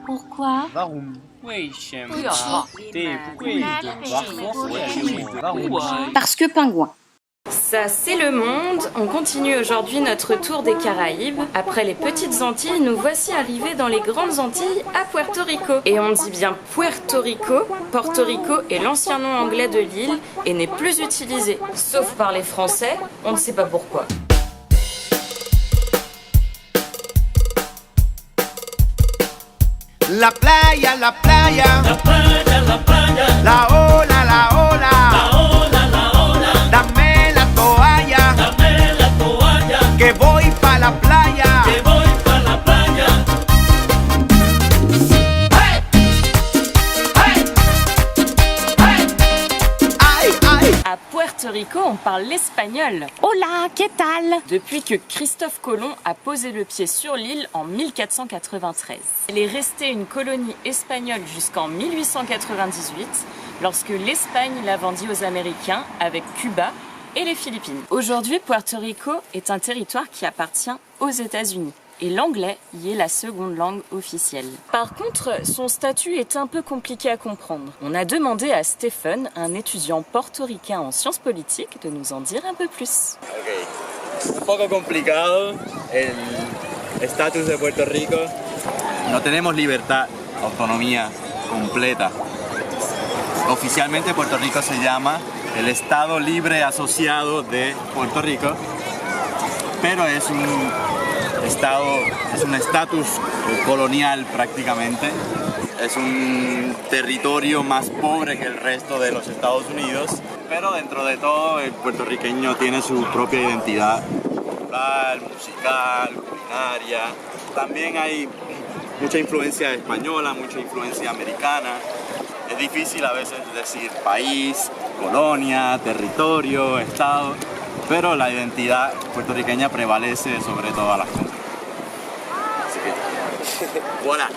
Pourquoi? Parce que pingouin. Ça, c'est le monde. On continue aujourd'hui notre tour des Caraïbes. Après les petites Antilles, nous voici arrivés dans les grandes Antilles à Puerto Rico. Et on dit bien Puerto Rico. Porto Rico est l'ancien nom anglais de l'île et n'est plus utilisé. Sauf par les Français, on ne sait pas pourquoi. La playa, la playa, la playa, la playa, la ola, la ola, la ola, la ola, dame la toalla, dame la toalla, que voy pa' la playa, que voy pa' la playa. hey, hey, hey, ay, ay. À Puerto Rico, on parle l'espagnol. Hola, ¿qué tal? Depuis que Christophe Colomb a posé le pied sur l'île en 1493. Elle est restée une colonie espagnole jusqu'en 1898, lorsque l'Espagne la vendit aux Américains avec Cuba et les Philippines. Aujourd'hui, Puerto Rico est un territoire qui appartient aux États-Unis. Et l'anglais y est la seconde langue officielle. Par contre, son statut est un peu compliqué à comprendre. On a demandé à Stephen, un étudiant portoricain en sciences politiques, de nous en dire un peu plus. Un poco complicado el estatus de Puerto Rico. No tenemos libertad, autonomía completa. Oficialmente Puerto Rico se llama el Estado Libre Asociado de Puerto Rico, pero es un estatus colonial prácticamente. Es un territorio más pobre que el resto de los Estados Unidos, pero dentro de todo el puertorriqueño tiene su propia identidad cultural, musical, culinaria. También hay mucha influencia española, mucha influencia americana. Es difícil a veces decir país, colonia, territorio, estado, pero la identidad puertorriqueña prevalece sobre todas las cosas. Así que, voilà.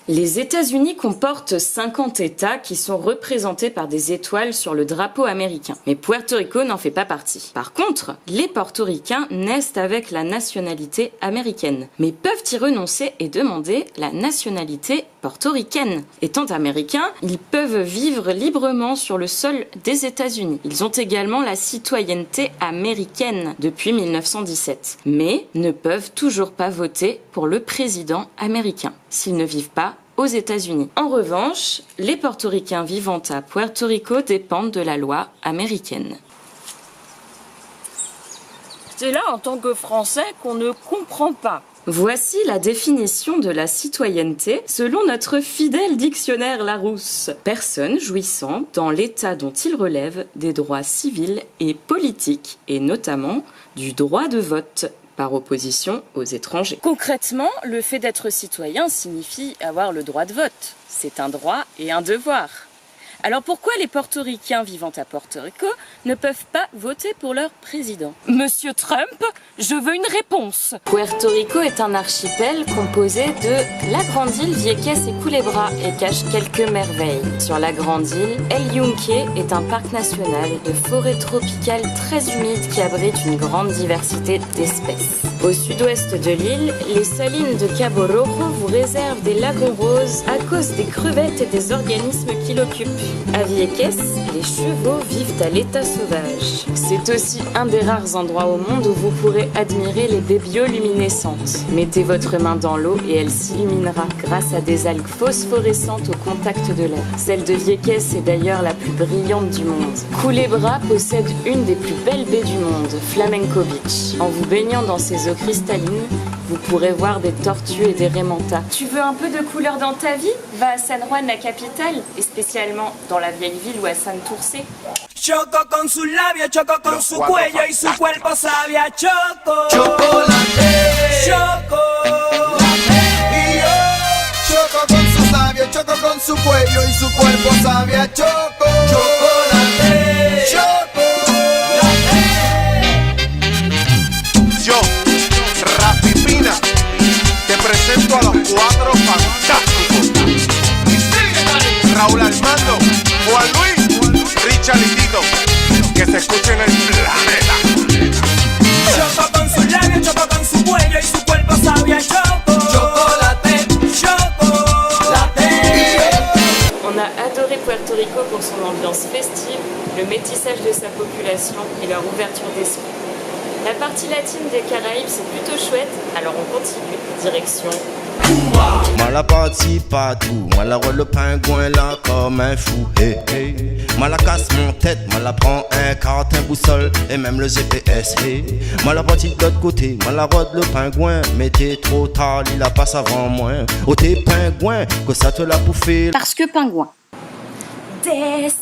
Les États-Unis comportent 50 États qui sont représentés par des étoiles sur le drapeau américain. Mais Puerto Rico n'en fait pas partie. Par contre, les portoricains naissent avec la nationalité américaine, mais peuvent y renoncer et demander la nationalité portoricaine. Étant américains, ils peuvent vivre librement sur le sol des États-Unis. Ils ont également la citoyenneté américaine depuis 1917, mais ne peuvent toujours pas voter pour le président américain s'ils ne vivent pas aux États-Unis. En revanche, les portoricains vivant à Puerto Rico dépendent de la loi américaine. C'est là, en tant que Français, qu'on ne comprend pas. Voici la définition de la citoyenneté selon notre fidèle dictionnaire Larousse. Personne jouissant, dans l'état dont il relève, des droits civils et politiques, et notamment du droit de vote, par opposition aux étrangers. Concrètement, le fait d'être citoyen signifie avoir le droit de vote. C'est un droit et un devoir. Alors pourquoi les portoricains vivant à Porto Rico ne peuvent pas voter pour leur président? Monsieur Trump, je veux une réponse. Puerto Rico est un archipel composé de la grande île Vieques et Culebra et cache quelques merveilles. Sur la grande île, El Yunque est un parc national de forêts tropicales très humides qui abrite une grande diversité d'espèces. Au sud-ouest de l'île, les salines de Cabo Rojo vous réservent des lagons roses à cause des crevettes et des organismes qui l'occupent. À Vieques, les chevaux vivent à l'état sauvage. C'est aussi un des rares endroits au monde où vous pourrez admirer les baies bioluminescentes. Mettez votre main dans l'eau et elle s'illuminera grâce à des algues phosphorescentes au contact de l'air. Celle de Vieques est d'ailleurs la plus brillante du monde. Culebra possède une des plus belles baies du monde, Flamenco Beach. En vous baignant dans ses eaux cristallines, vous pourrez voir des tortues et des raimentas. Tu veux un peu de couleur dans ta vie? Va à San Juan, la capitale, et spécialement dans la vieille ville ou à Santurce. Choco con sus labios, choco con su cuello y su cuerpo sabia choco. Chocolate, Chocolate. y yo, choco con sus labios, choco con su cuello y su cuerpo sabe a choco. Chocolate. Chocolate. Yo, Rapipina, te presento a los cuatro fantásticos. Raúl Armando, Juan Luis, Richard y Tito, que se escuchen en el planeta. Choco con sus labios, choco con su cuello y su cuerpo sabia choco. Chocolate, Chocolate. ambiance festive, le métissage de sa population et leur ouverture d'esprit. La partie latine des Caraïbes, c'est plutôt chouette, alors on continue, direction. Moi la partie partout, moi la roule le pingouin là comme un fou, hey, hey. Moi la casse mon tête, moi la prends un carte, un boussole et même le GPS, hey. Moi la partie de l'autre côté, moi la rôde le pingouin, mais t'es trop tard, il la passe avant moi. Oh t'es pingouin, que ça te l'a bouffé. Parce que pingouin. Despacito.